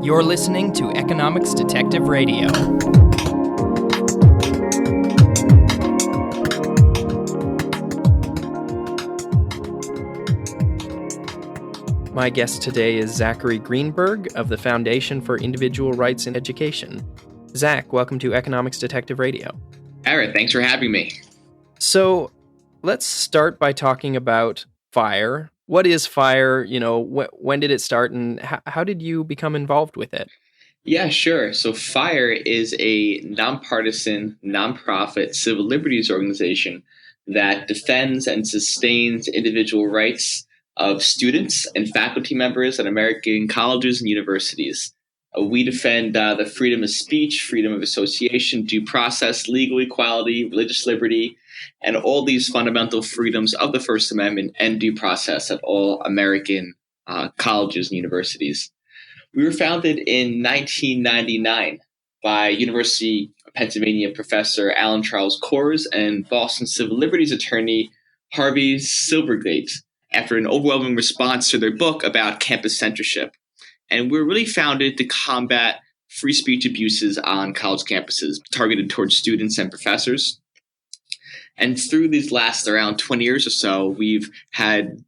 You're listening to Economics Detective Radio. My guest today is Zachary Greenberg of the Foundation for Individual Rights in Education. Zach, welcome to Economics Detective Radio. Eric, thanks for having me. So let's start by talking about FIRE. What is FIRE? When did it start, and how did you become involved with it? Yeah, sure. So FIRE is a nonpartisan, nonprofit civil liberties organization that defends and sustains individual rights of students and faculty members at American colleges and universities. We defend the freedom of speech, freedom of association, due process, legal equality, religious liberty, and all these fundamental freedoms of the First Amendment and due process at all American colleges and universities. We were founded in 1999 by University of Pennsylvania professor Alan Charles Kors and Boston civil liberties attorney Harvey Silverglate after an overwhelming response to their book about campus censorship. And we're really founded to combat free speech abuses on college campuses targeted towards students and professors. And through these last around 20 years or so, we've had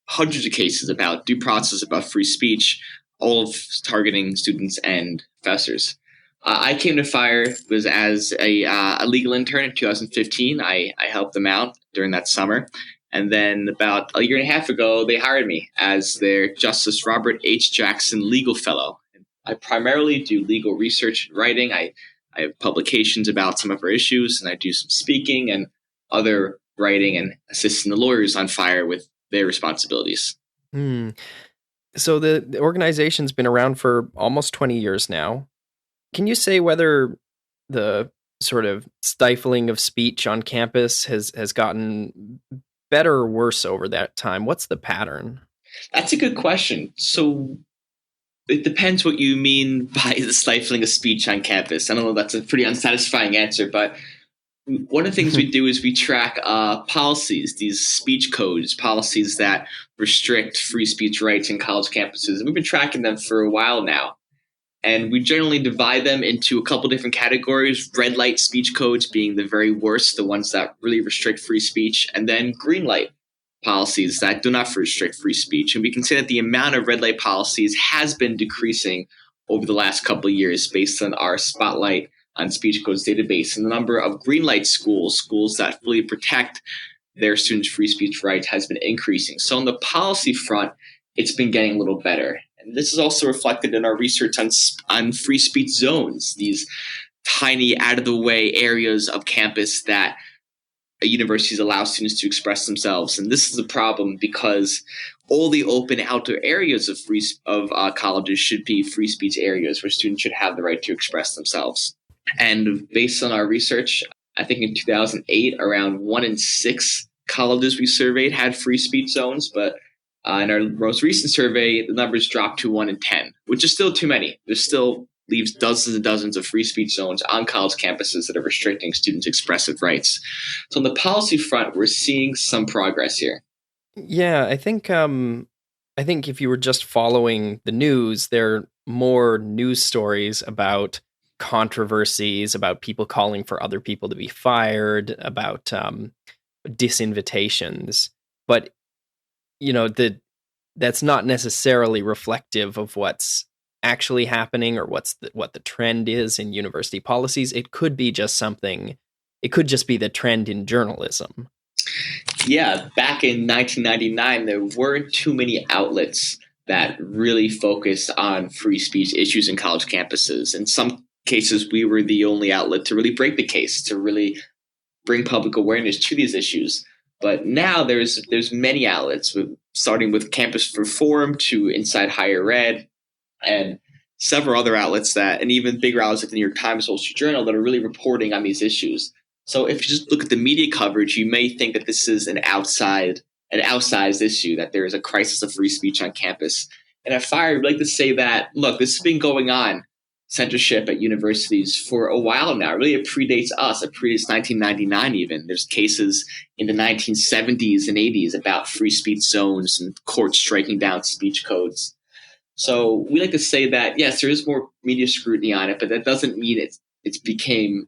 hundreds of cases about due process, about free speech, all of targeting students and professors. I came to FIRE was as a legal intern in 2015. I helped them out during that summer. And then about a year and a half ago, they hired me as their Justice Robert H. Jackson Legal Fellow. I primarily do legal research and writing. I have publications about some of our issues, and I do some speaking and other writing and assisting the lawyers on FIRE with their responsibilities. So the organization's been around for almost 20 years now. Can you say whether the sort of stifling of speech on campus has gotten better or worse over that time? What's the pattern? That's a good question. So it depends what you mean by the stifling of speech on campus. I don't know, that's a pretty unsatisfying answer, but one of the things we do is we track policies, these speech codes, policies that restrict free speech rights in college campuses. And we've been tracking them for a while now. And we generally divide them into a couple different categories, red light speech codes being the very worst, the ones that really restrict free speech, and then green light policies that do not restrict free speech. And we can say that the amount of red light policies has been decreasing over the last couple of years based on our Spotlight on Speech Codes database. And the number of green light schools that fully protect their students' free speech rights has been increasing. So on the policy front, it's been getting a little better. And this is also reflected in our research on free speech zones, these tiny out-of-the-way areas of campus that universities allow students to express themselves. And this is a problem because all the open outdoor areas of colleges should be free speech areas where students should have the right to express themselves. And based on our research, I think in 2008, around 1 in 6 colleges we surveyed had free speech zones, but in our most recent survey, the numbers dropped to 1 in 10, which is still too many. There still leaves dozens and dozens of free speech zones on college campuses that are restricting students' expressive rights. So on the policy front, we're seeing some progress here. Yeah, I think if you were just following the news, there are more news stories about controversies, about people calling for other people to be fired, about disinvitations. But that's not necessarily reflective of what's actually happening or what the trend is in university policies. It could be just something. It could just be the trend in journalism. Yeah, back in 1999, there weren't too many outlets that really focused on free speech issues in college campuses. In some cases, we were the only outlet to really break the case, to really bring public awareness to these issues. But now there's many outlets, starting with Campus Reform to Inside Higher Ed, and several other outlets and even bigger outlets like the New York Times, Wall Street Journal, that are really reporting on these issues. So if you just look at the media coverage, you may think that this is an outsized issue, that there is a crisis of free speech on campus. And at FIRE, we'd like to say that, look, this has been going on, censorship at universities, for a while now. Really, it predates us. It predates 1999 even. There's cases in the 1970s and 80s about free speech zones and courts striking down speech codes. So we like to say that, yes, there is more media scrutiny on it, but that doesn't mean it's becoming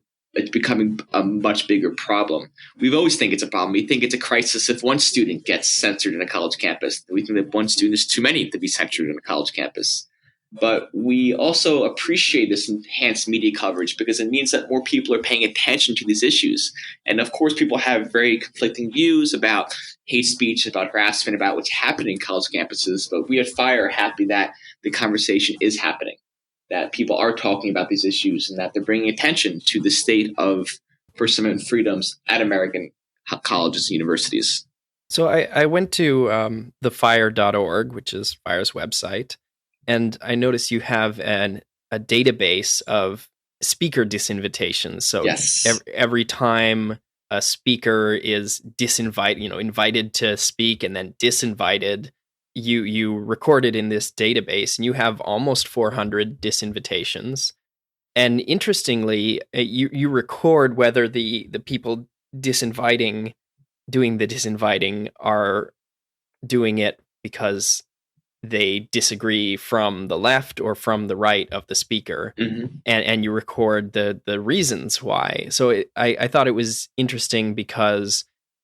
a much bigger problem. We've always think it's a problem. We think it's a crisis if one student gets censored in a college campus. We think that one student is too many to be censored in a college campus. But we also appreciate this enhanced media coverage because it means that more people are paying attention to these issues. And of course, people have very conflicting views about hate speech, about harassment, about what's happening in college campuses. But we at FIRE are happy that the conversation is happening, that people are talking about these issues, and that they're bringing attention to the state of First Amendment freedoms at American colleges and universities. So I went to thefire.org, which is FIRE's website, and I noticed you have a database of speaker disinvitations. So yes. every time a speaker is invited to speak and then disinvited, you record it in this database, and you have almost 400 disinvitations. And interestingly, you record whether the people doing the disinviting are doing it because they disagree from the left or from the right of the speaker, and you record the reasons why. So I thought it was interesting because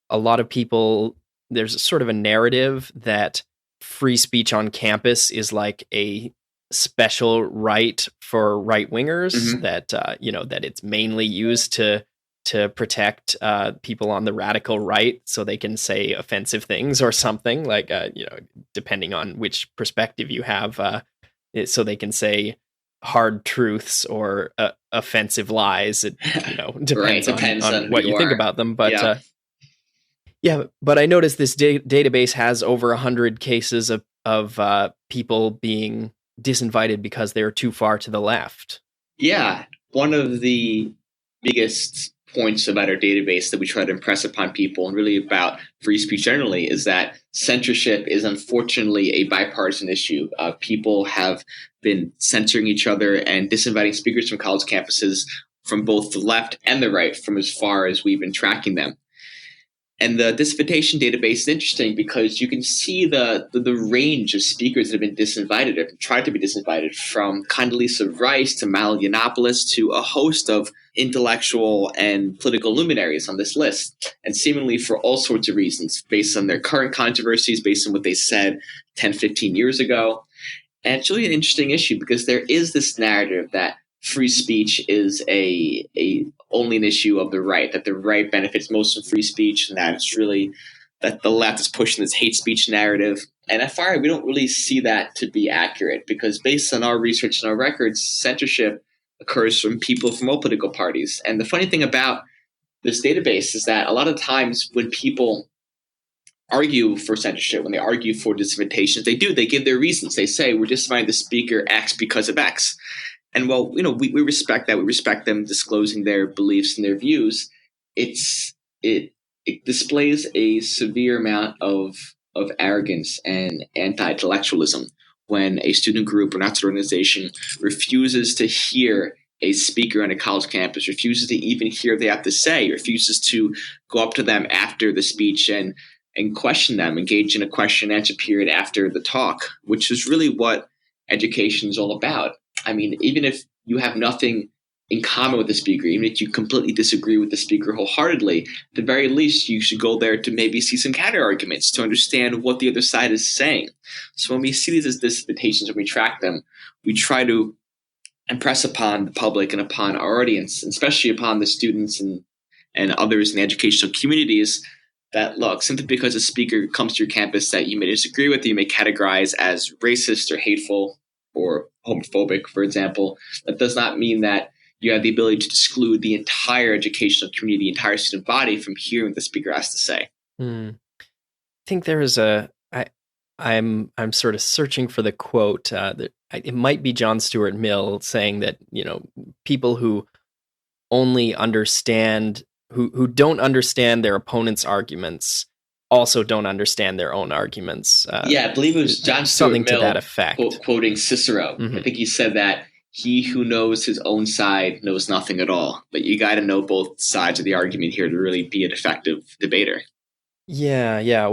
a lot of people, there's sort of a narrative that free speech on campus is like a special right for right-wingers, that that it's mainly used to protect people on the radical right so they can say offensive things or something, like depending on which perspective you have, so they can say hard truths or offensive lies. It depends, on what you think about them, but but I noticed this database has over 100 cases of people being disinvited because they're too far to the left. Yeah, one of the biggest points about our database that we try to impress upon people, and really about free speech generally, is that censorship is unfortunately a bipartisan issue. People have been censoring each other and disinviting speakers from college campuses from both the left and the right from as far as we've been tracking them. And the disinvitation database is interesting because you can see the range of speakers that have been disinvited or tried to be disinvited, from Condoleezza Rice to Mal Yiannopoulos to a host of intellectual and political luminaries on this list, and seemingly for all sorts of reasons, based on their current controversies, based on what they said 10, 15 years ago. And it's really an interesting issue because there is this narrative that free speech is only an issue of the right, that the right benefits most from free speech, and that it's really that the left is pushing this hate speech narrative. And at FIRE, we don't really see that to be accurate because based on our research and our records, censorship occurs from people from all political parties. And the funny thing about this database is that a lot of times when people argue for censorship, when they argue for disinvitation, they give their reasons. They say, we're disinviting the speaker X because of X. And while we respect that, we respect them disclosing their beliefs and their views, it displays a severe amount of arrogance and anti-intellectualism when a student group or an outside organization refuses to hear a speaker on a college campus, refuses to even hear what they have to say, refuses to go up to them after the speech and question them, engage in a question and answer period after the talk, which is really what education is all about. I mean, even if you have nothing in common with the speaker, even if you completely disagree with the speaker wholeheartedly, at the very least, you should go there to maybe see some counter arguments to understand what the other side is saying. So when we see these as disinvitations and we track them, we try to impress upon the public and upon our audience, especially upon the students and others in the educational communities, that look, simply because a speaker comes to your campus that you may disagree with, you may categorize as racist or hateful or homophobic, for example, that does not mean that you have the ability to exclude the entire educational community, the entire student body from hearing what the speaker has to say. I think there is I'm sort of searching for the quote that it might be John Stuart Mill saying that, people who only understand, who don't understand their opponent's arguments also don't understand their own arguments. I believe it was John Stuart something Mill to that effect. Quoting Cicero. I think he said that he who knows his own side knows nothing at all. But you got to know both sides of the argument here to really be an effective debater. Yeah.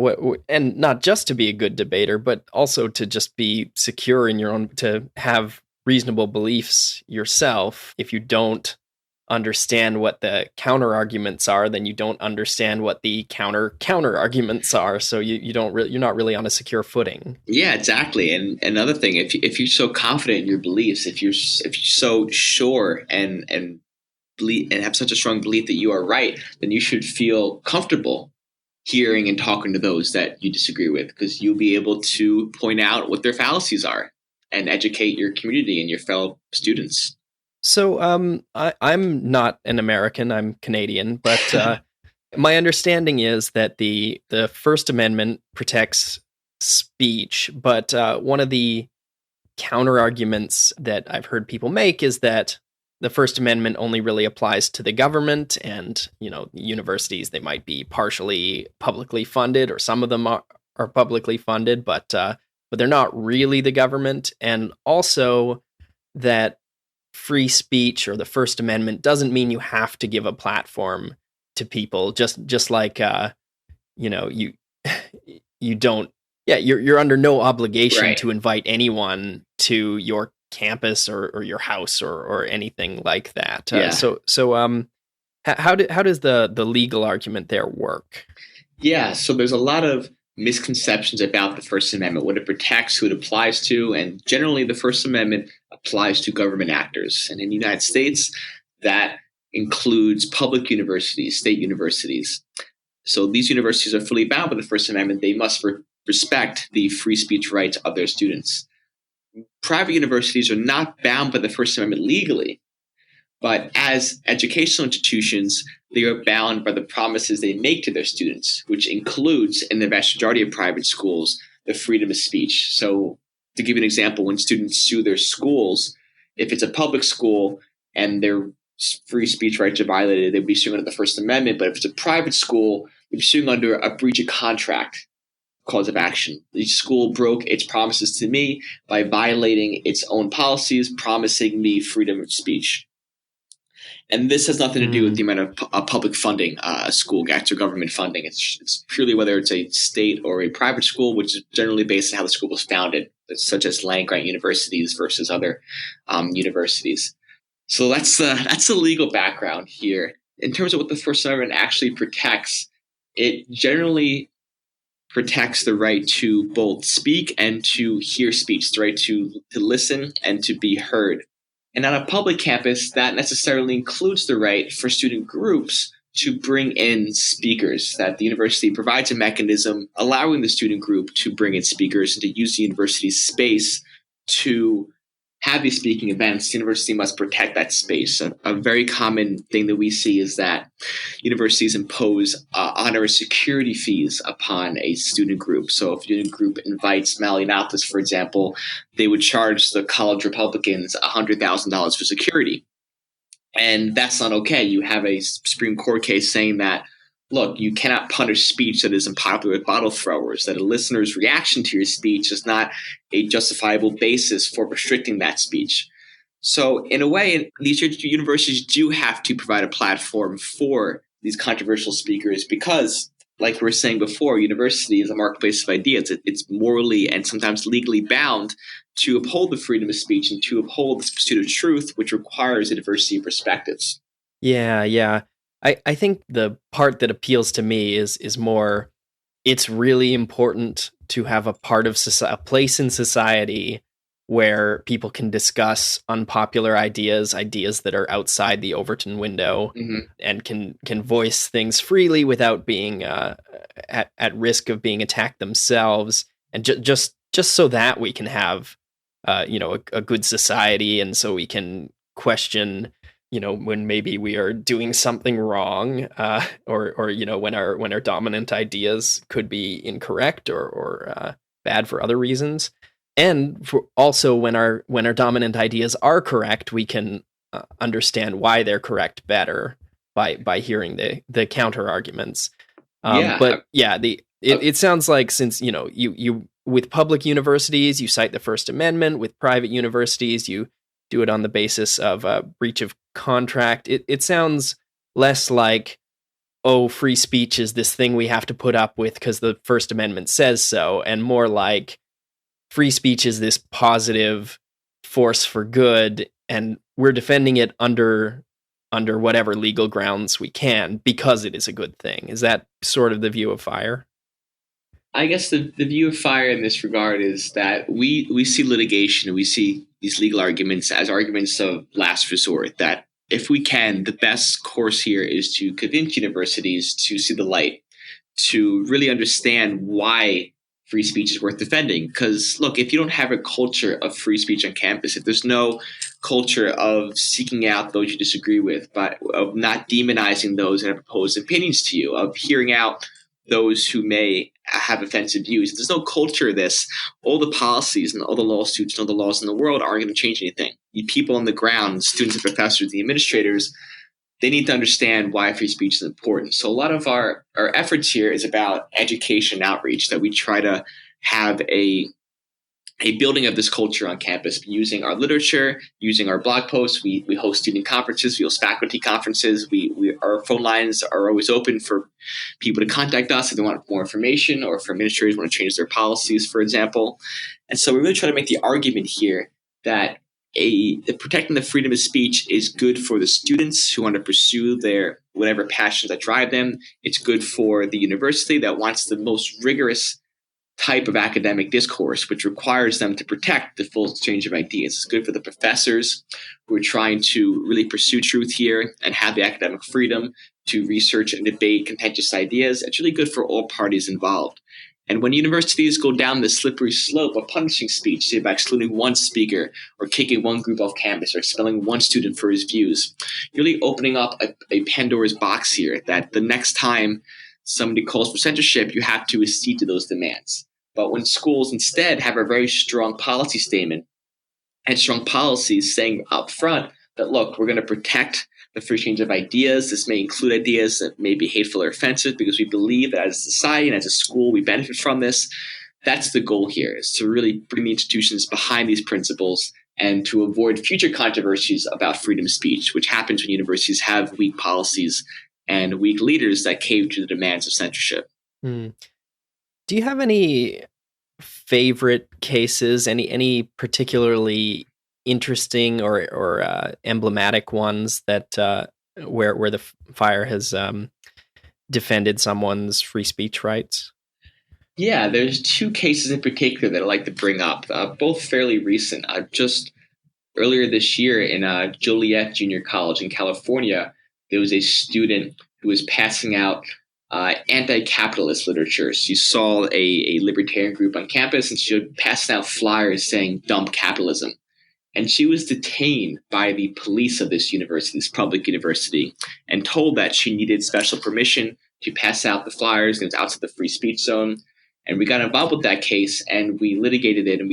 And not just to be a good debater, but also to just be secure in your own, to have reasonable beliefs yourself. If you don't understand what the counter arguments are, then you don't understand what the counter arguments are. So you don't really, you're not really on a secure footing. Yeah, exactly. And another thing, if you're so confident in your beliefs, if you're so sure and believe and have such a strong belief that you are right, then you should feel comfortable hearing and talking to those that you disagree with, because you'll be able to point out what their fallacies are and educate your community and your fellow students. So I'm not an American, I'm Canadian, but my understanding is that the First Amendment protects speech, but one of the counter arguments that I've heard people make is that the First Amendment only really applies to the government, and universities, they might be partially publicly funded, or some of them are publicly funded, but they're not really the government, and also that free speech or the First Amendment doesn't mean you have to give a platform to people. Just like you you don't. Yeah, you're under no obligation Right. to invite anyone to your campus or your house or anything like that. Yeah. How does the legal argument there work? Yeah. So there's a lot of misconceptions about the First Amendment, what it protects, who it applies to, and generally the First Amendment applies to government actors. And in the United States, that includes public universities, state universities. So these universities are fully bound by the First Amendment. They must respect the free speech rights of their students. Private universities are not bound by the First Amendment legally, but as educational institutions, they are bound by the promises they make to their students, which includes, in the vast majority of private schools, the freedom of speech. So, to give you an example, when students sue their schools, if it's a public school and their free speech rights are violated, they'd be suing under the First Amendment. But if it's a private school, they'd be suing under a breach of contract cause of action. The school broke its promises to me by violating its own policies, promising me freedom of speech. And this has nothing to do with the amount of public funding a school gets or government funding. It's purely whether it's a state or a private school, which is generally based on how the school was founded, such as land grant universities versus other universities. So that's the legal background here. In terms of what the First Amendment actually protects, it generally protects the right to both speak and to hear speech, the right to listen and to be heard. And on a public campus, that necessarily includes the right for student groups to bring in speakers, that the university provides a mechanism allowing the student group to bring in speakers and to use the university's space to have these speaking events. The university must protect that space. A very common thing that we see is that universities impose onerous security fees upon a student group. So if a student group invites Mallory Yiannopoulos, for example, they would charge the college Republicans $100,000 for security. And that's not okay. You have a Supreme Court case saying that, look, you cannot punish speech that is unpopular with bottle throwers, that a listener's reaction to your speech is not a justifiable basis for restricting that speech. So in a way, these universities do have to provide a platform for these controversial speakers because, like we were saying before, university is a marketplace of ideas. It's morally and sometimes legally bound to uphold the freedom of speech and to uphold the pursuit of truth, which requires a diversity of perspectives. Yeah. I think the part that appeals to me is more, it's really important to have a part of society, a place in society where people can discuss unpopular ideas that are outside the Overton window, and can voice things freely without being at risk of being attacked themselves, and just so that we can have a good society, and so we can question when maybe we are doing something wrong, or when our dominant ideas could be incorrect or bad for other reasons, and also when our dominant ideas are correct, we can understand why they're correct better by hearing the counter arguments. But yeah, it sounds like, since you with public universities you cite the First Amendment, with private universities you do it on the basis of a breach of contract. It sounds less like oh, free speech is this thing we have to put up with because the First Amendment says so, and more like free speech is this positive force for good, and we're defending it under whatever legal grounds we can because it is a good thing. Is that sort of the view of FIRE? I guess the view of FIRE in this regard is that we see litigation, we see these legal arguments as arguments of last resort, that if we can, the best course here is to convince universities to see the light, to really understand why free speech is worth defending. Because, look, if you don't have a culture of free speech on campus, if there's no culture of seeking out those you disagree with, but of not demonizing those that have opposed opinions to you, of hearing out those who may have offensive views, if there's no culture of this, all the policies and all the lawsuits and all the laws in the world aren't going to change anything. The people on the ground, students and professors, the administrators, they need to understand why free speech is important. So a lot of our efforts here is about education and outreach, that we try to have a building of this culture on campus using our literature, using our blog posts. We host student conferences, we host faculty conferences. Our phone lines are always open for people to contact us if they want more information, or if administrators want to change their policies, for example. And so we really try to make the argument here that protecting the freedom of speech is good for the students who want to pursue their whatever passions that drive them. It's good for the university that wants the most rigorous type of academic discourse, which requires them to protect the full exchange of ideas. It's good for the professors who are trying to really pursue truth here and have the academic freedom to research and debate contentious ideas. It's really good for all parties involved. And when universities go down the slippery slope of punishing speech, say by excluding one speaker or kicking one group off campus or expelling one student for his views, you're really opening up a Pandora's box here, that the next time somebody calls for censorship, you have to accede to those demands. But when schools instead have a very strong policy statement and strong policies saying up front that, look, we're going to protect the free exchange of ideas. This may include ideas that may be hateful or offensive because we believe that as a society and as a school, we benefit from this. That's the goal here, is to really bring the institutions behind these principles and to avoid future controversies about freedom of speech, which happens when universities have weak policies and weak leaders that cave to the demands of censorship. Hmm. Do you have any favorite cases, any particularly interesting or emblematic ones that where the FIRE has defended someone's free speech rights? Yeah, there's two cases in particular that I like to bring up, both fairly recent. Just earlier this year in Joliet Junior College in California, there was a student who was passing out anti-capitalist literature. So you saw a libertarian group on campus, and she was passing out flyers saying "Dump capitalism." And she was detained by the police of this university, this public university, and told that she needed special permission to pass out the flyers, and it was outside the free speech zone. And we got involved with that case, and we litigated it. And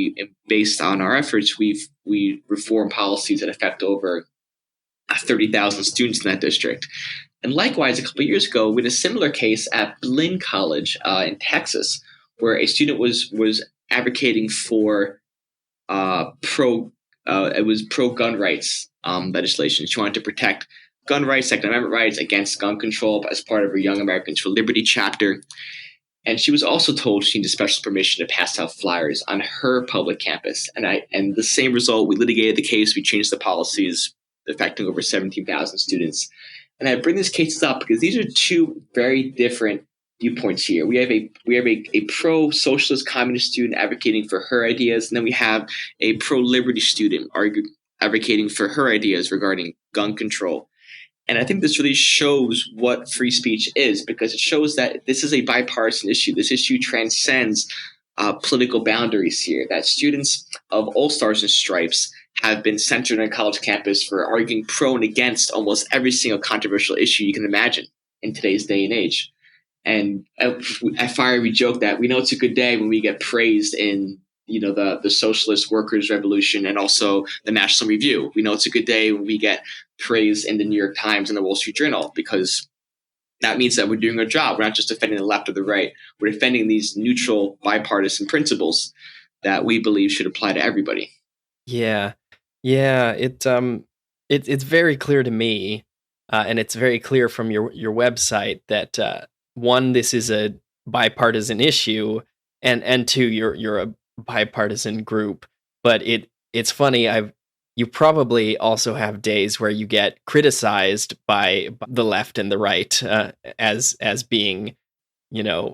based on our efforts, we reformed policies that affect over 30,000 students in that district. And likewise, a couple of years ago, we had a similar case at Blinn College in Texas, where a student was advocating for pro-gun rights legislation. She wanted to protect gun rights, Second Amendment rights, against gun control as part of her Young Americans for Liberty chapter. And she was also told she needed special permission to pass out flyers on her public campus. And the same result, we litigated the case, we changed the policies affecting over 17,000 students. And I bring these cases up because these are two very different viewpoints here. We have a pro-socialist communist student advocating for her ideas, and then we have a pro-liberty student advocating for her ideas regarding gun control. And I think this really shows what free speech is, because it shows that this is a bipartisan issue. This issue transcends political boundaries here, that students of all stars and stripes have been censored on college campus for arguing pro and against almost every single controversial issue you can imagine in today's day and age. And at FIRE, we joke that we know it's a good day when we get praised in the Socialist Workers' Revolution and also the National Review. We know it's a good day when we get praised in the New York Times and the Wall Street Journal, because that means that we're doing our job. We're not just defending the left or the right. We're defending these neutral, bipartisan principles that we believe should apply to everybody. Yeah. It's very clear to me and it's very clear from your website that one, this is a bipartisan issue, and two, you're a bipartisan group. But it's funny. You probably also have days where you get criticized by the left and the right as being,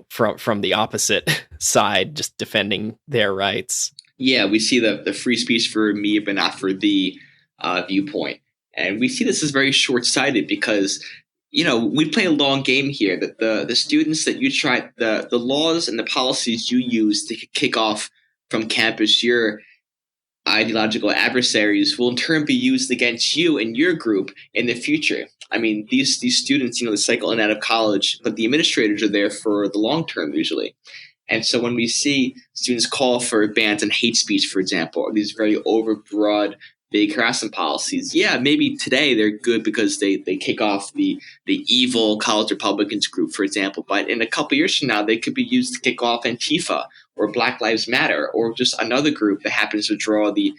from the opposite side, just defending their rights. Yeah, we see the free speech for me, but not for the viewpoint. And we see this as very short-sighted because, we play a long game here. That the students that you try, the laws and the policies you use to kick off from campus your ideological adversaries will in turn be used against you and your group in the future. I mean, these students, they cycle in and out of college, but the administrators are there for the long term usually. And so when we see students call for bans on hate speech, for example, or these very overbroad, big harassment policies, yeah, maybe today they're good because they kick off the evil college Republicans group, for example. But in a couple years from now, they could be used to kick off Antifa or Black Lives Matter or just another group that happens to draw the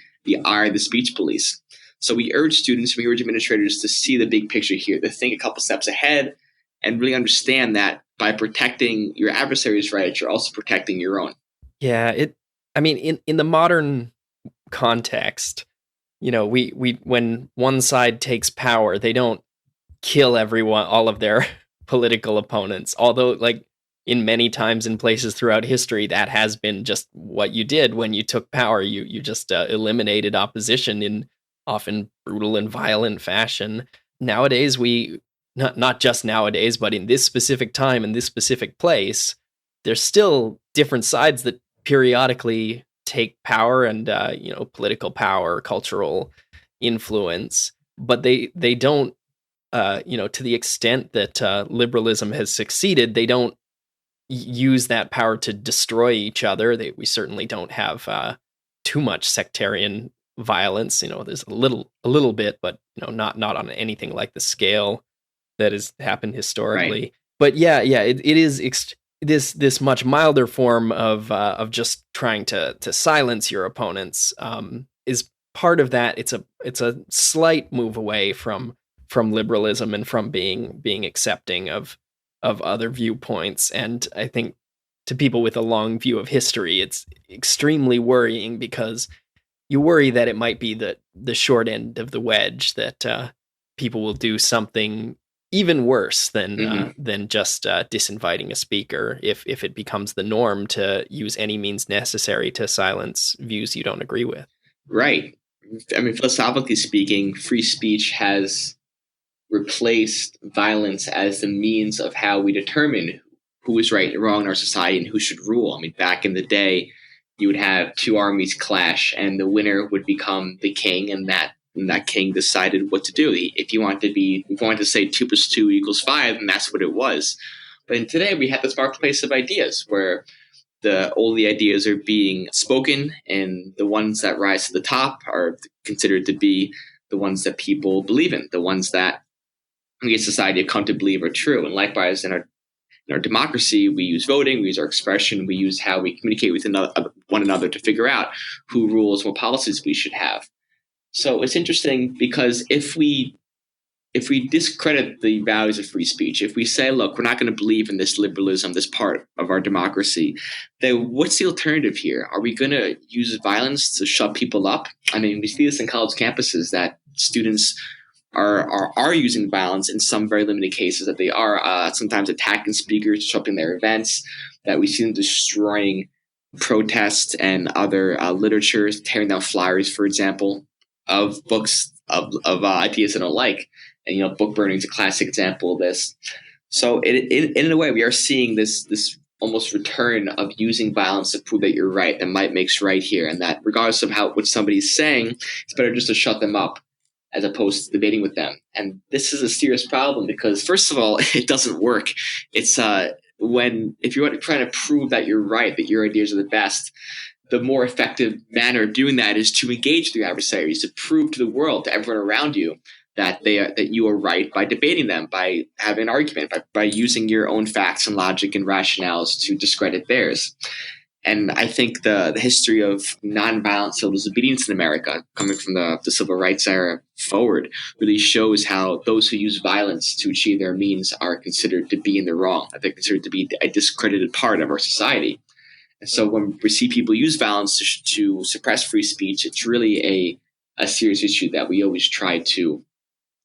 ire of the speech police. So we urge students, we urge administrators to see the big picture here, to think a couple steps ahead and really understand that by protecting your adversary's rights, you're also protecting your own. Yeah, in the modern context, we when one side takes power, they don't kill all of their political opponents. Although, like in many times in places throughout history, that has been just what you did when you took power. You just eliminated opposition in often brutal and violent fashion. Nowadays, not just nowadays, but in this specific time, in this specific place, there's still different sides that periodically take power and, political power, cultural influence, but they don't, to the extent that liberalism has succeeded, they don't use that power to destroy each other. We certainly don't have too much sectarian violence. There's a little bit, but not on anything like the scale that has happened historically. Right. But yeah, it is this much milder form of just trying to silence your opponents is part of that. It's a slight move away from liberalism and from being accepting of other viewpoints. And I think to people with a long view of history, it's extremely worrying because you worry that it might be the short end of the wedge, that people will do something even worse than just disinviting a speaker if it becomes the norm to use any means necessary to silence views you don't agree with. Right. I mean, philosophically speaking, free speech has replaced violence as the means of how we determine who is right and wrong in our society and who should rule. I mean, back in the day, you would have two armies clash and the winner would become the king, and that king decided what to do. If you wanted to say 2 + 2 = 5, then that's what it was. But in today, we have this marketplace of ideas where all the ideas are being spoken, and the ones that rise to the top are considered to be the ones that people believe in, the ones that we as society have come to believe are true. And likewise, in our democracy, we use voting, we use our expression, we use how we communicate with one another to figure out who rules, what policies we should have. So it's interesting because if we discredit the values of free speech, if we say, look, we're not going to believe in this liberalism, this part of our democracy, then what's the alternative here? Are we going to use violence to shut people up? I mean, we see this in college campuses that students are using violence in some very limited cases, that they are sometimes attacking speakers, disrupting their events, that we see them destroying protests and other literature, tearing down flyers, for example, of books of ideas they don't like. And, book burning is a classic example of this. So in a way, we are seeing this almost return of using violence to prove that you're right, that might makes right here, and that regardless of what somebody's saying, it's better just to shut them up as opposed to debating with them. And this is a serious problem because, first of all, it doesn't work. It's if you're trying to prove that you're right, that your ideas are the best, the more effective manner of doing that is to engage with your adversaries, to prove to the world, to everyone around you, that you are right by debating them, by having an argument, by using your own facts and logic and rationales to discredit theirs. And I think the history of nonviolent civil disobedience in America, coming from the civil rights era forward, really shows how those who use violence to achieve their means are considered to be in the wrong. They're considered to be a discredited part of our society. And so when we see people use violence to suppress free speech, it's really a serious issue that we always try to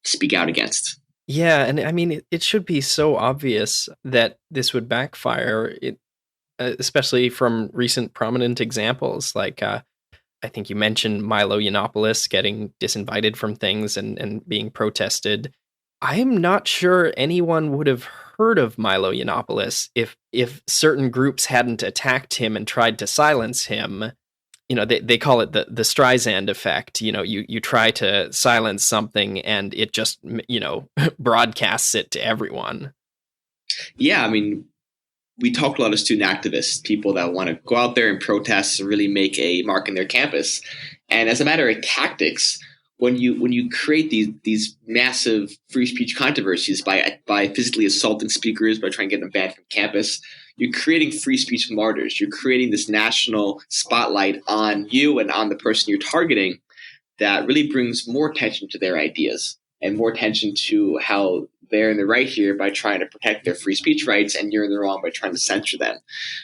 speak out against. Yeah, and I mean, it should be so obvious that this would backfire, especially from recent prominent examples. Like, I think you mentioned Milo Yiannopoulos getting disinvited from things and being protested. I'm not sure anyone would have heard of Milo Yiannopoulos if certain groups hadn't attacked him and tried to silence him. They call it the Streisand effect. You try to silence something and it just, broadcasts it to everyone. Yeah, I mean, we talk to a lot of student activists, people that want to go out there and protest and really make a mark in their campus. And as a matter of tactics, when you create these massive free speech controversies by physically assaulting speakers, by trying to get them banned from campus, you're creating free speech martyrs. You're creating this national spotlight on you and on the person you're targeting that really brings more attention to their ideas and more attention to how they're in the right here by trying to protect their free speech rights, and you're in the wrong by trying to censor them.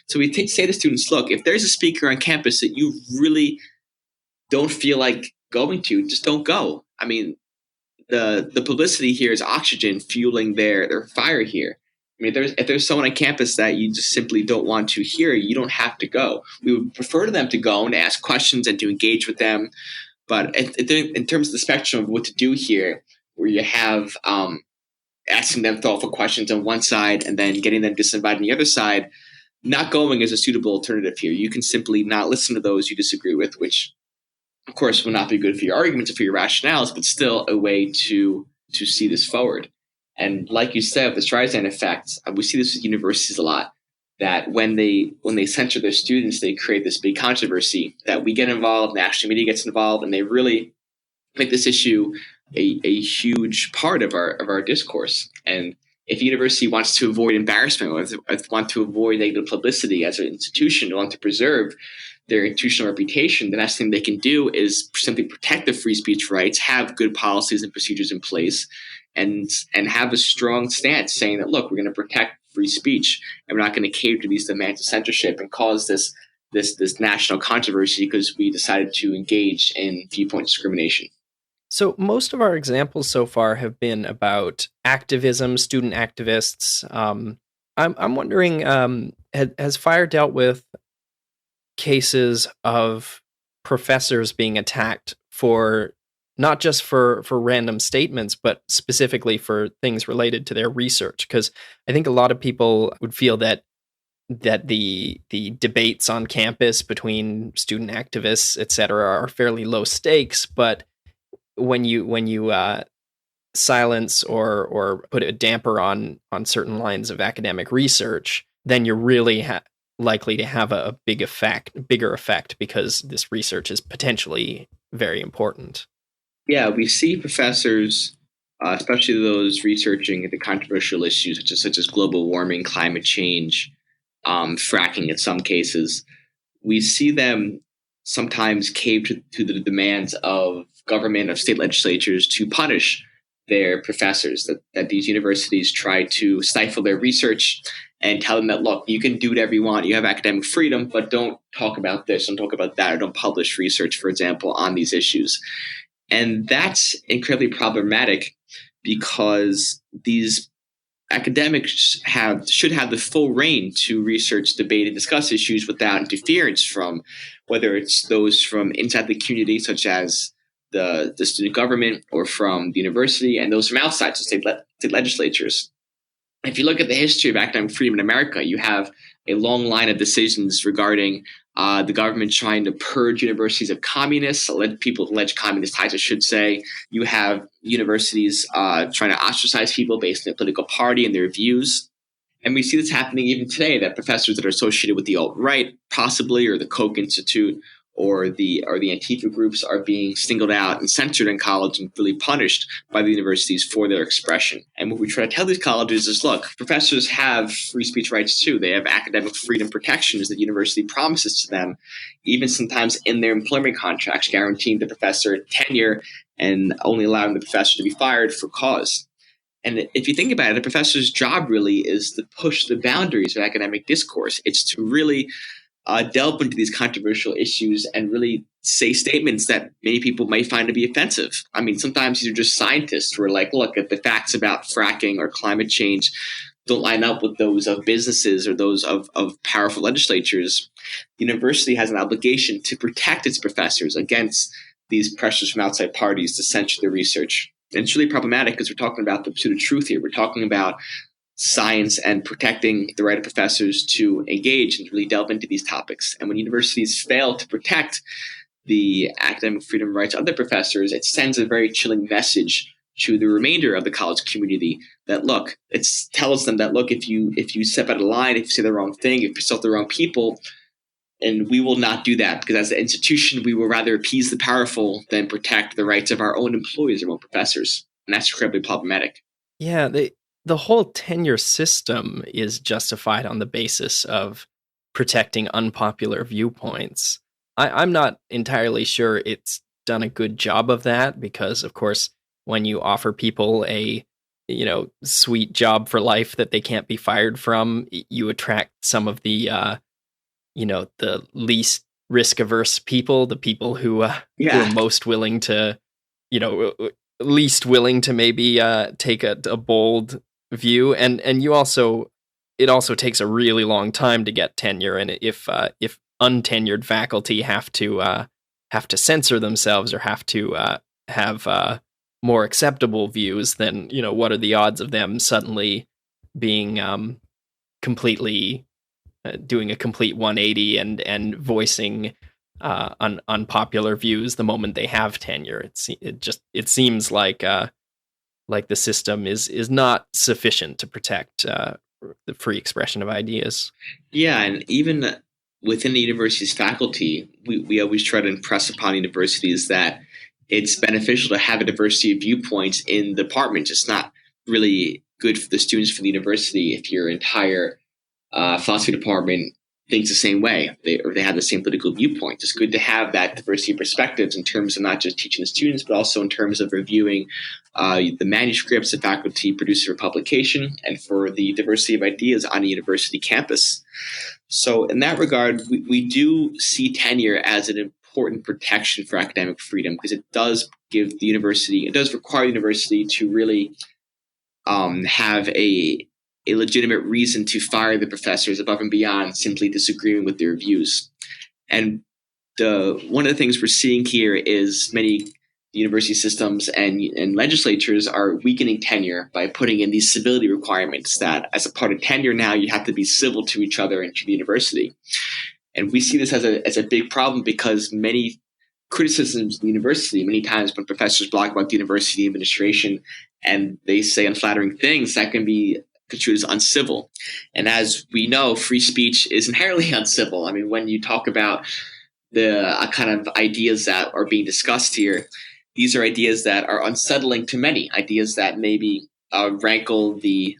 So we say to students, look, if there's a speaker on campus that you really don't feel like going to, just don't go. I mean, the publicity here is oxygen fueling their fire here. I mean, if there's someone on campus that you just simply don't want to hear, you don't have to go. We would prefer them to go and to ask questions and to engage with them. But in terms of the spectrum of what to do here, where you have asking them thoughtful questions on one side and then getting them disinvited on the other side, not going is a suitable alternative here. You can simply not listen to those you disagree with, which, of course, will not be good for your arguments or for your rationales, but still a way to see this forward. And like you said, the Streisand effect, we see this with universities a lot, that when they censor their students, they create this big controversy that we get involved, national media gets involved, and they really make this issue a huge part of our discourse. And if a university wants to avoid embarrassment, or want to avoid negative publicity as an institution, want to preserve their institutional reputation, the best thing they can do is simply protect their free speech rights, have good policies and procedures in place, and have a strong stance saying that, look, we're going to protect free speech and we're not going to cave to these demands of censorship and cause this national controversy because we decided to engage in viewpoint discrimination. So most of our examples so far have been about activism, student activists. I'm wondering, has FIRE dealt with cases of professors being attacked for not just for random statements, but specifically for things related to their research? Because I think a lot of people would feel that the debates on campus between student activists, et cetera, are fairly low stakes, but when you silence or put a damper on certain lines of academic research, then you're really likely to have a bigger effect, because this research is potentially very important. Yeah, we see professors, especially those researching the controversial issues such as global warming, climate change, fracking in some cases. We see them sometimes cave to the demands of government, of state legislatures, to punish their professors, that these universities try to stifle their research and tell them that, look, you can do whatever you want, you have academic freedom, but don't talk about this, don't talk about that, or don't publish research, for example, on these issues. And that's incredibly problematic, because these academics should have the full reign to research, debate, and discuss issues without interference from whether it's those from inside the community, such as the student government, or from the university, and those from outside, so state legislatures. If you look at the history of academic freedom in America, you have a long line of decisions regarding the government trying to purge universities of communists, people with alleged communist ties, I should say. You have universities trying to ostracize people based on their political party and their views. And we see this happening even today, that professors that are associated with the alt-right, possibly, or the Koch Institute, or the Antifa groups are being singled out and censored in college and really punished by the universities for their expression. And what we try to tell these colleges is, look, professors have free speech rights too. They have academic freedom protections that the university promises to them, even sometimes in their employment contracts, guaranteeing the professor tenure and only allowing the professor to be fired for cause. And if you think about it, the professor's job really is to push the boundaries of academic discourse. It's to really delve into these controversial issues and really say statements that many people might find to be offensive. I mean, sometimes these are just scientists who are like, look, if the facts about fracking or climate change don't line up with those of businesses or those of powerful legislatures, the university has an obligation to protect its professors against these pressures from outside parties to censor their research. And it's really problematic because we're talking about the pursuit of truth here. We're talking about science and protecting the right of professors to engage and really delve into these topics. And when universities fail to protect the academic freedom rights of their professors, it sends a very chilling message to the remainder of the college community that, look, it tells them that, look, if you step out of line, if you say the wrong thing, if you insult the wrong people, and we will not do that, because as an institution, we will rather appease the powerful than protect the rights of our own employees, our own professors. And that's incredibly problematic. Yeah, the whole tenure system is justified on the basis of protecting unpopular viewpoints. I'm not entirely sure it's done a good job of that because, of course, when you offer people a sweet job for life that they can't be fired from, you attract some of the the least risk averse people, the people who are most willing to, least willing to maybe take a bold view, and it also takes a really long time to get tenure, and if untenured faculty have to censor themselves or have to have more acceptable views, then what are the odds of them suddenly being completely doing a complete 180 and voicing unpopular views the moment they have tenure? It seems like the system is not sufficient to protect the free expression of ideas. Yeah, and even within the university's faculty, we always try to impress upon universities that it's beneficial to have a diversity of viewpoints in the department. It's not really good for the students for the university if your entire philosophy department thinks the same way, or they have the same political viewpoints. It's good to have that diversity of perspectives in terms of not just teaching the students, but also in terms of reviewing the manuscripts the faculty produce for publication and for the diversity of ideas on a university campus. So in that regard, we do see tenure as an important protection for academic freedom because it does require the university to really have a legitimate reason to fire the professors above and beyond simply disagreeing with their views. And one of the things we're seeing here is many university systems and legislatures are weakening tenure by putting in these civility requirements that as a part of tenure now you have to be civil to each other and to the university. And we see this as a big problem because many criticisms of the university, many times when professors blog about the university administration and they say unflattering things, that can be construed as uncivil. And as we know, free speech is inherently uncivil. I mean, when you talk about the kind of ideas that are being discussed here, these are ideas that are unsettling to many, ideas that maybe rankle the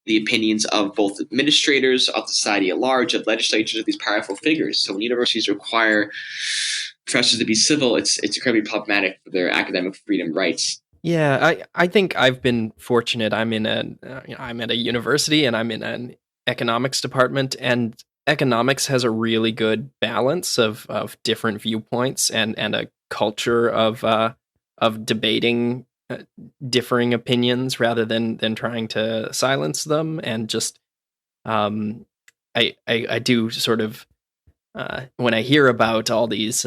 opinions of both administrators, of society at large, of legislatures, of these powerful figures. So when universities require professors to be civil, it's incredibly problematic for their academic freedom rights. Yeah, I think I've been fortunate. I'm at a university and I'm in an economics department, and economics has a really good balance of different viewpoints and a culture of debating differing opinions rather than trying to silence them. And just I do sort of when I hear about all these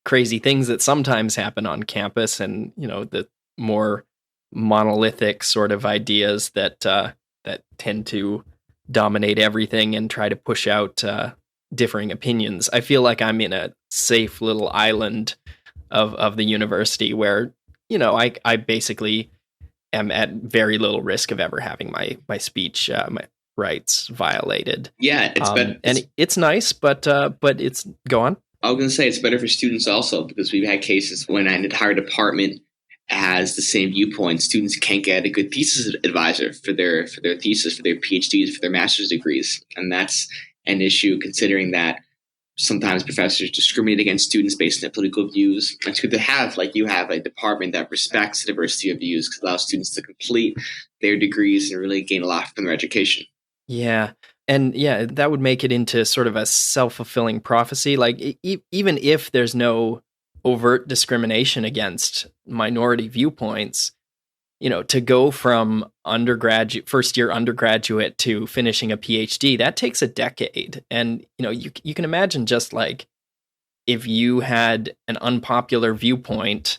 crazy things that sometimes happen on campus, and the more monolithic sort of ideas that tend to dominate everything and try to push out differing opinions, I feel like I'm in a safe little island of the university where I basically am at very little risk of ever having my speech my rights violated. Yeah, and it's nice, but it's go on. I was going to say it's better for students also, because we've had cases when an entire department has the same viewpoint. Students can't get a good thesis advisor for their thesis, for their PhDs, for their master's degrees, and that's an issue considering that sometimes professors discriminate against students based on their political views. It's good to have, like you have, a department that respects the diversity of views, because it allows students to complete their degrees and really gain a lot from their education. Yeah. And yeah, that would make it into sort of a self-fulfilling prophecy. Like even if there's no overt discrimination against minority viewpoints, to go from first year undergraduate to finishing a PhD, that takes a decade. And, you can imagine just like if you had an unpopular viewpoint,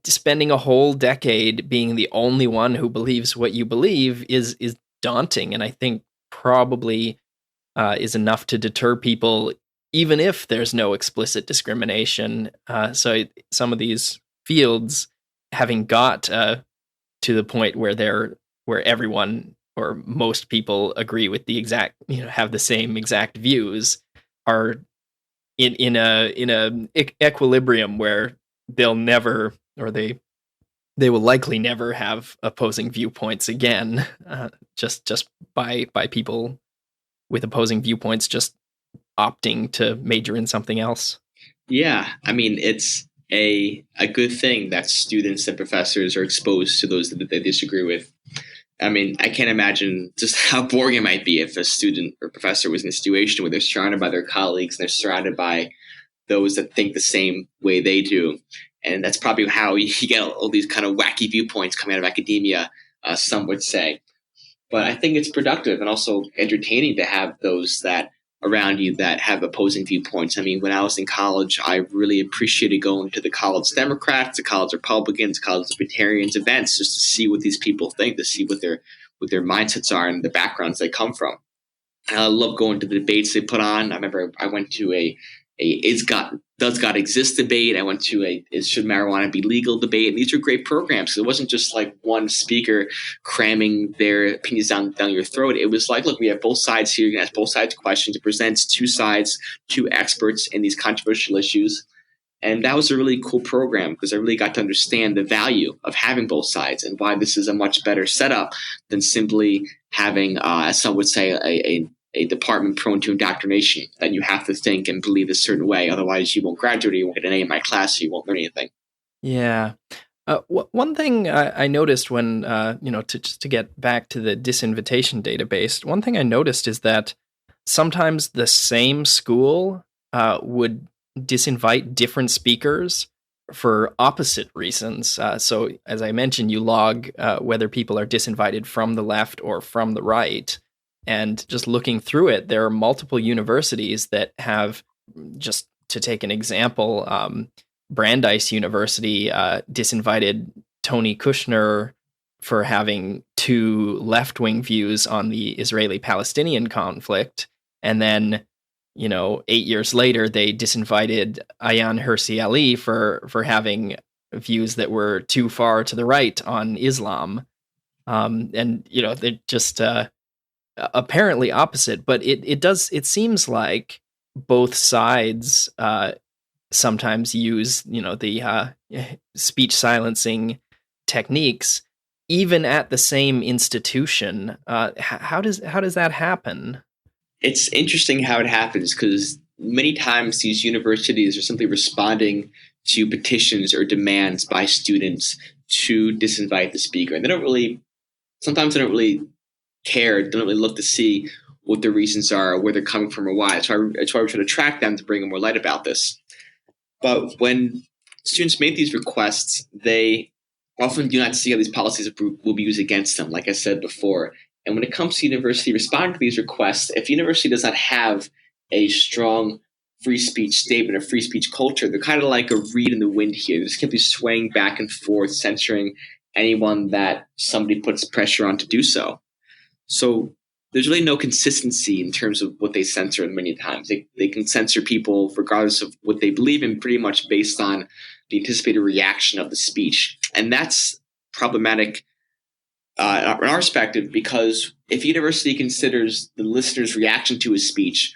spending a whole decade being the only one who believes what you believe is daunting. And I think probably is enough to deter people, even if there's no explicit discrimination. So some of these fields, having got to the point where everyone or most people agree with the exact, have the same exact views, are in a equilibrium where they'll never, or they will likely never have opposing viewpoints again, just by people with opposing viewpoints just opting to major in something else. Yeah, I mean, it's a good thing that students and professors are exposed to those that they disagree with. I mean, I can't imagine just how boring it might be if a student or professor was in a situation where they're surrounded by their colleagues and they're surrounded by those that think the same way they do. And that's probably how you get all these kind of wacky viewpoints coming out of academia, some would say. But I think it's productive and also entertaining to have those that around you that have opposing viewpoints. I mean, when I was in college, I really appreciated going to the college Democrats, the college Republicans, college Libertarians events, just to see what these people think, to see what their mindsets are and the backgrounds they come from. I love going to the debates they put on. I remember I went to a does God exist debate. I went to a should marijuana be legal debate. And these are great programs. It wasn't just like one speaker cramming their opinions down your throat. It was like, look, we have both sides here. You can ask both sides questions. It presents two sides, two experts in these controversial issues. And that was a really cool program because I really got to understand the value of having both sides and why this is a much better setup than simply having, as some would say, a department prone to indoctrination, that you have to think and believe a certain way. Otherwise, you won't graduate, or you won't get an A in my class, so you won't learn anything. Yeah. One thing I noticed when, to get back to the disinvitation database, one thing I noticed is that sometimes the same school would disinvite different speakers for opposite reasons. So, as I mentioned, you log whether people are disinvited from the left or from the right. And just looking through it, there are multiple universities that have, just to take an example, Brandeis University disinvited Tony Kushner for having two left-wing views on the Israeli-Palestinian conflict. And then, 8 years later, they disinvited Ayaan Hirsi Ali for having views that were too far to the right on Islam. And, they just... apparently opposite, but it seems like both sides sometimes use the speech silencing techniques even at the same institution. How does that happen? It's interesting how it happens, because many times these universities are simply responding to petitions or demands by students to disinvite the speaker, and sometimes they don't really care, don't really look to see what their reasons are, where they're coming from, or why. That's why we try to track them to bring more light about this. But when students make these requests, they often do not see how these policies will be used against them, like I said before. And when it comes to university responding to these requests, if university does not have a strong free speech statement or free speech culture, they're kind of like a reed in the wind here. They're just going to be swaying back and forth, censoring anyone that somebody puts pressure on to do so. So there's really no consistency in terms of what they censor many times. They can censor people regardless of what they believe in, pretty much based on the anticipated reaction of the speech. And that's problematic in our perspective, because if a university considers the listener's reaction to his speech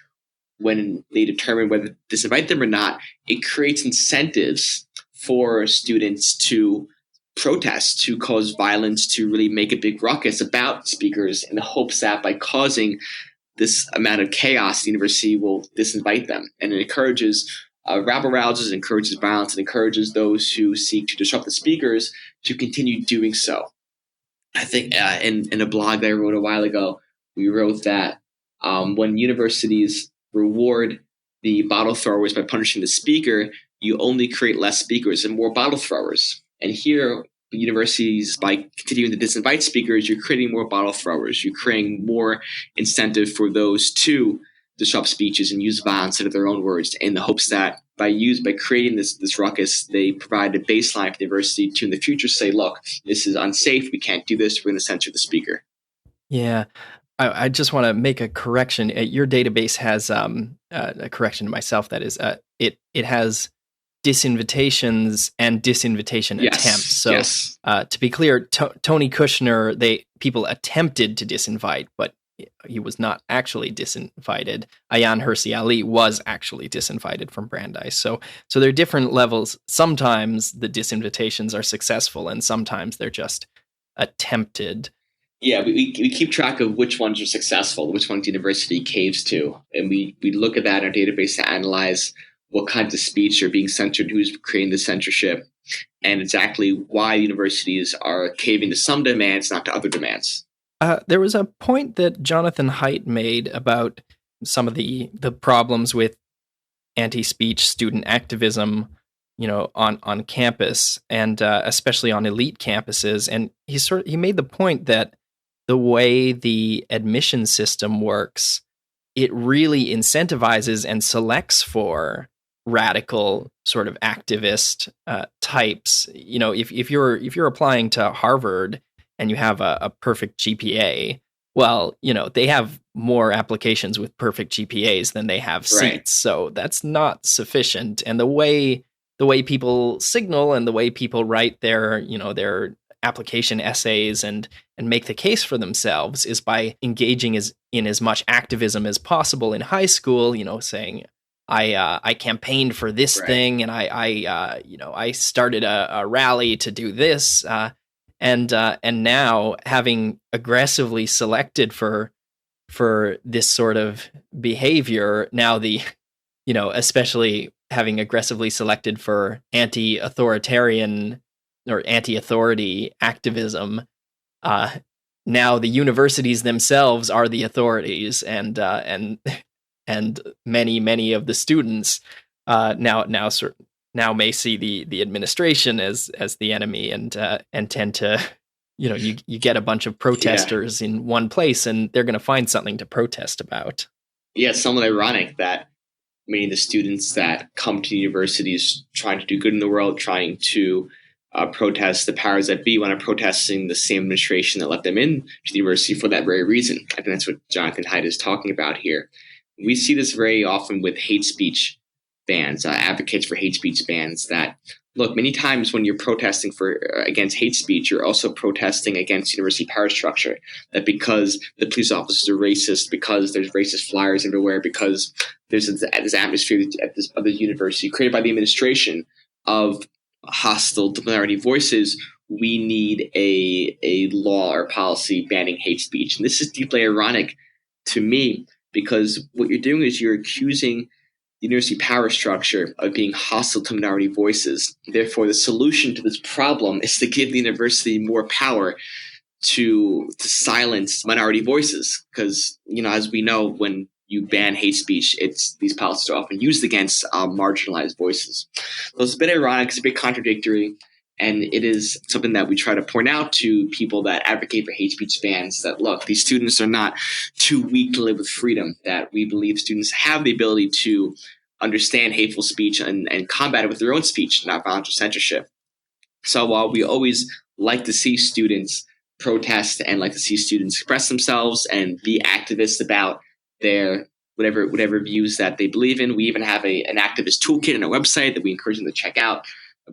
when they determine whether to disinvite them or not, it creates incentives for students to protest, to cause violence, to really make a big ruckus about speakers in the hopes that by causing this amount of chaos, the university will disinvite them. And it encourages rabble rousers, encourages violence, and encourages those who seek to disrupt the speakers to continue doing so. I think in a blog that I wrote a while ago, we wrote that when universities reward the bottle throwers by punishing the speaker, you only create less speakers and more bottle throwers. And here, universities, by continuing to disinvite speakers, you're creating more bottle throwers. You're creating more incentive for those to disrupt speeches and use violence into their own words, in the hopes that by creating this ruckus, they provide a baseline for the university to in the future say, look, this is unsafe. We can't do this. We're going to censor the speaker. Yeah. I just want to make a correction. Your database has a correction to myself. That is, it has disinvitations and disinvitation attempts. So to be clear, Tony Kushner, people attempted to disinvite, but he was not actually disinvited. Ayaan Hirsi Ali was actually disinvited from Brandeis. So there are different levels. Sometimes the disinvitations are successful, and sometimes they're just attempted. Yeah, we keep track of which ones are successful, which ones the university caves to. And we look at that in our database to analyze what kinds of speech are being censored, who's creating the censorship, and exactly why universities are caving to some demands, not to other demands. There was a point that Jonathan Haidt made about some of the problems with anti-speech student activism, on campus, and especially on elite campuses. And he made the point that the way the admission system works, it really incentivizes and selects for radical sort of activist types. If you're applying to Harvard and you have a perfect GPA, well, they have more applications with perfect GPAs than they have seats. Right. So that's not sufficient. And the way people signal and the way people write their application essays and make the case for themselves is by engaging in as much activism as possible in high school, saying, I campaigned for this thing, and I started a rally to do this. And now, having aggressively selected for this sort of behavior, now especially having aggressively selected for anti-authoritarian or anti-authority activism, now the universities themselves are the authorities, and many of the students now may see the administration as the enemy, and tend to, you get a bunch of protesters in one place, and they're going to find something to protest about. Yeah, it's somewhat ironic that many of the students that come to universities trying to do good in the world, trying to protest the powers that be, when are protesting the same administration that let them in to the university for that very reason. I think that's what Jonathan Haidt is talking about here. We see this very often with hate speech bans, advocates for hate speech bans, that look, many times when you're protesting against hate speech, you're also protesting against university power structure. That because the police officers are racist, because there's racist flyers everywhere, because there's this atmosphere at this other university created by the administration of hostile minority voices, we need a law or policy banning hate speech. And this is deeply ironic to me, because what you're doing is you're accusing the university power structure of being hostile to minority voices. Therefore, the solution to this problem is to give the university more power to silence minority voices. Because, as we know, when you ban hate speech, these policies are often used against marginalized voices. So it's a bit ironic, it's a bit contradictory, and it is something that we try to point out to people that advocate for hate speech bans, that look, these students are not too weak to live with freedom, that we believe students have the ability to understand hateful speech and combat it with their own speech, not violence or censorship. So while we always like to see students protest and like to see students express themselves and be activists about their whatever views that they believe in, we even have an activist toolkit on our website that we encourage them to check out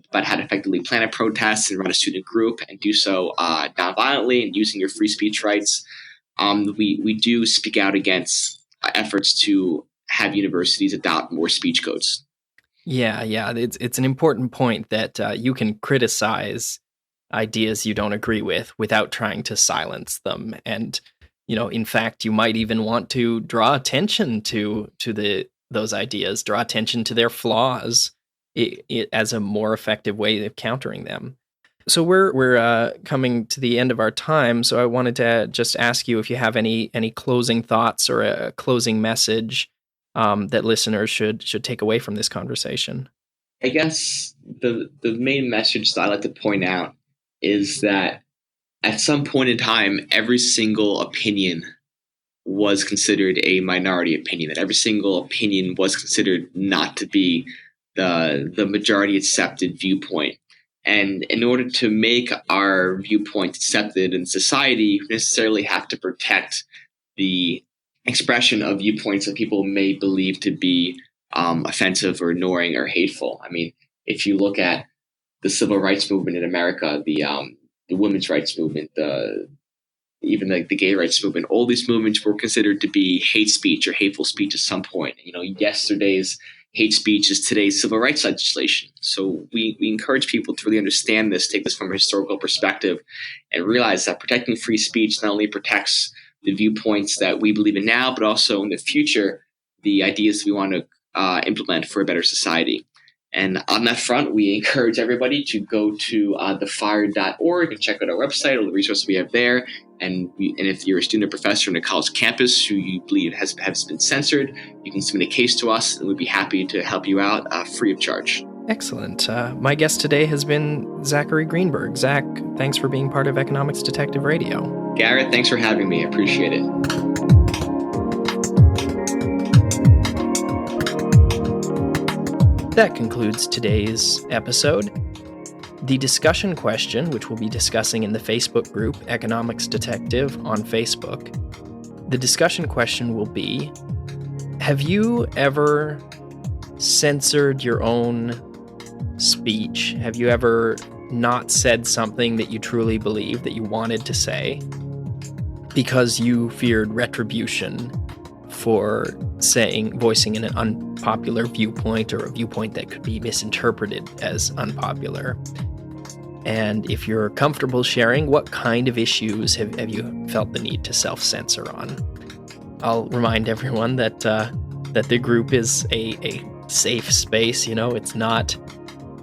about how to effectively plan a protest and run a student group and do so non-violently and using your free speech rights. We do speak out against efforts to have universities adopt more speech codes. Yeah. It's an important point that you can criticize ideas you don't agree with without trying to silence them. And, in fact, you might even want to draw attention to those ideas, draw attention to their flaws as a more effective way of countering them. So we're coming to the end of our time. So I wanted to just ask you if you have any closing thoughts or a closing message that listeners should take away from this conversation. I guess the main message that I like to point out is that at some point in time, every single opinion was considered a minority opinion, that every single opinion was considered not to be the majority accepted viewpoint. And in order to make our viewpoint accepted in society, we necessarily have to protect the expression of viewpoints that people may believe to be offensive or annoying or hateful. I mean, if you look at the civil rights movement in America, the women's rights movement, even the gay rights movement, all these movements were considered to be hate speech or hateful speech at some point. Yesterday's hate speech is today's civil rights legislation. So we encourage people to really understand this, take this from a historical perspective, and realize that protecting free speech not only protects the viewpoints that we believe in now, but also in the future, the ideas we want to implement for a better society. And on that front, we encourage everybody to go to thefire.org and check out our website, all the resources we have there. And if you're a student or professor in a college campus who you believe has been censored, you can submit a case to us, and we'd be happy to help you out free of charge. Excellent. My guest today has been Zachary Greenberg. Zach, thanks for being part of Economics Detective Radio. Garrett, thanks for having me. I appreciate it. That concludes today's episode. The discussion question, which we'll be discussing in the Facebook group Economics Detective on Facebook, the discussion question will be, have you ever censored your own speech? Have you ever not said something that you truly believe that you wanted to say because you feared retribution for voicing an unpopular viewpoint or a viewpoint that could be misinterpreted as unpopular? And if you're comfortable sharing, what kind of issues have you felt the need to self-censor on? I'll remind everyone that the group is a safe space.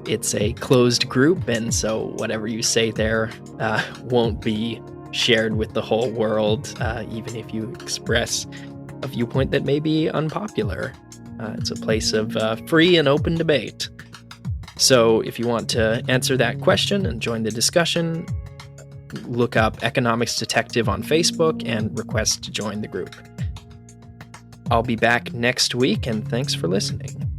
It's a closed group, and so whatever you say there won't be shared with the whole world, even if you express a viewpoint that may be unpopular. It's a place of free and open debate. So if you want to answer that question and join the discussion, look up Economics Detective on Facebook and request to join the group. I'll be back next week, and thanks for listening.